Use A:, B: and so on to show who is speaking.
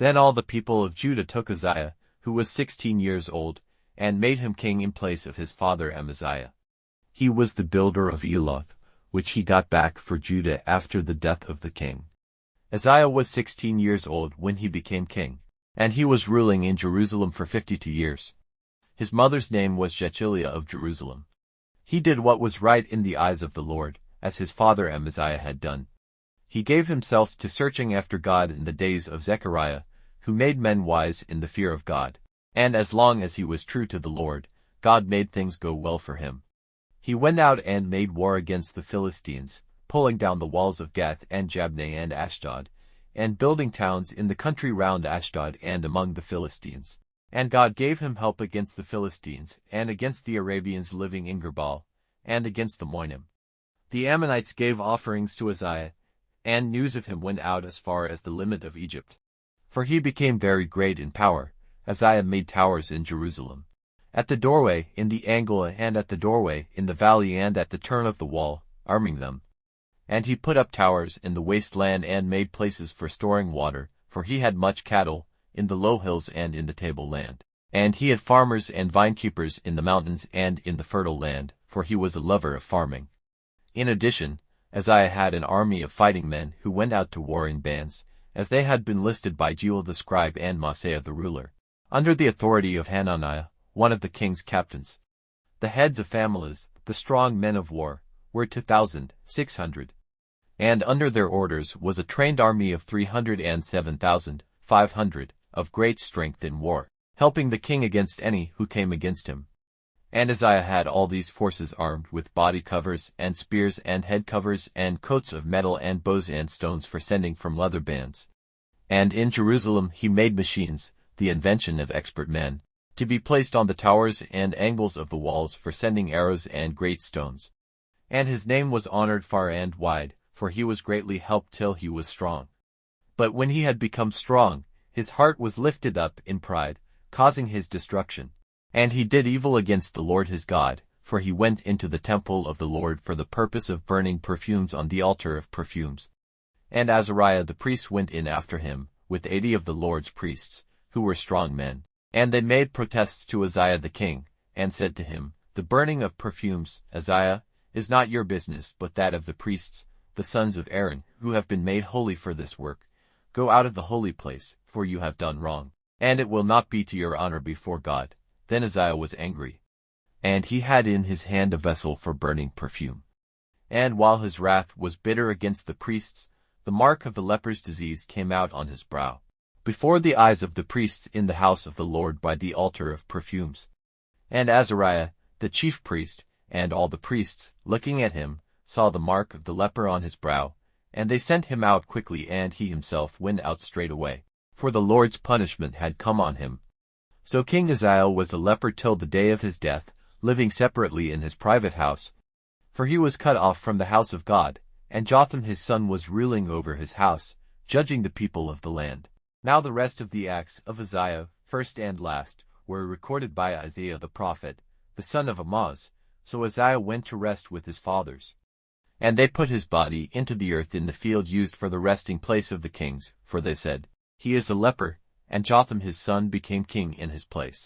A: Then all the people of Judah took Uzziah, who was 16 years old, and made him king in place of his father Amaziah. He was the builder of Eloth, which he got back for Judah after the death of the king. Uzziah was 16 years old when he became king, and he was ruling in Jerusalem for 52 years. His mother's name was Jechiliah of Jerusalem. He did what was right in the eyes of the Lord, as his father Amaziah had done. He gave himself to searching after God in the days of Zechariah, who made men wise in the fear of God. And as long as he was true to the Lord, God made things go well for him. He went out and made war against the Philistines, pulling down the walls of Gath and Jabneh and Ashdod, and building towns in the country round Ashdod and among the Philistines. And God gave him help against the Philistines, and against the Arabians living in Girbal, and against the Moinim. The Ammonites gave offerings to Uzziah, and news of him went out as far as the limit of Egypt. For he became very great in power. Uzziah made towers in Jerusalem, at the doorway, in the angle, and at the doorway, in the valley, and at the turn of the wall, arming them. And he put up towers in the wasteland and made places for storing water, for he had much cattle, in the low hills and in the tableland. And he had farmers and vinekeepers in the mountains and in the fertile land, for he was a lover of farming. In addition, Uzziah had an army of fighting men who went out to war in bands, as they had been listed by Jeiel the scribe and Maaseiah the ruler, under the authority of Hananiah, one of the king's captains. The heads of families, the strong men of war, were 2,600. And under their orders was a trained army of 307,500, of great strength in war, helping the king against any who came against him. And Uzziah had all these forces armed with body covers and spears and head covers and coats of metal and bows and stones for sending from leather bands. And in Jerusalem he made machines, the invention of expert men, to be placed on the towers and angles of the walls for sending arrows and great stones. And his name was honored far and wide, for he was greatly helped till he was strong. But when he had become strong, his heart was lifted up in pride, causing his destruction. And he did evil against the Lord his God, for he went into the temple of the Lord for the purpose of burning perfumes on the altar of perfumes. And Azariah the priest went in after him, with 80 of the Lord's priests, who were strong men. And they made protests to Uzziah the king, and said to him, The burning of perfumes, Uzziah, is not your business but that of the priests, the sons of Aaron, who have been made holy for this work. Go out of the holy place, for you have done wrong, and it will not be to your honor before God. Then Uzziah was angry, and he had in his hand a vessel for burning perfume. And while his wrath was bitter against the priests, the mark of the leper's disease came out on his brow, before the eyes of the priests in the house of the Lord by the altar of perfumes. And Azariah, the chief priest, and all the priests, looking at him, saw the mark of the leper on his brow, and they sent him out quickly, and he himself went out straightway, for the Lord's punishment had come on him. So King Uzziah was a leper till the day of his death, living separately in his private house, for he was cut off from the house of God, and Jotham his son was ruling over his house, judging the people of the land. Now the rest of the acts of Uzziah, first and last, were recorded by Isaiah the prophet, the son of Amoz. So Uzziah went to rest with his fathers. And they put his body into the earth in the field used for the resting place of the kings, for they said, He is a leper, and Jotham his son became king in his place.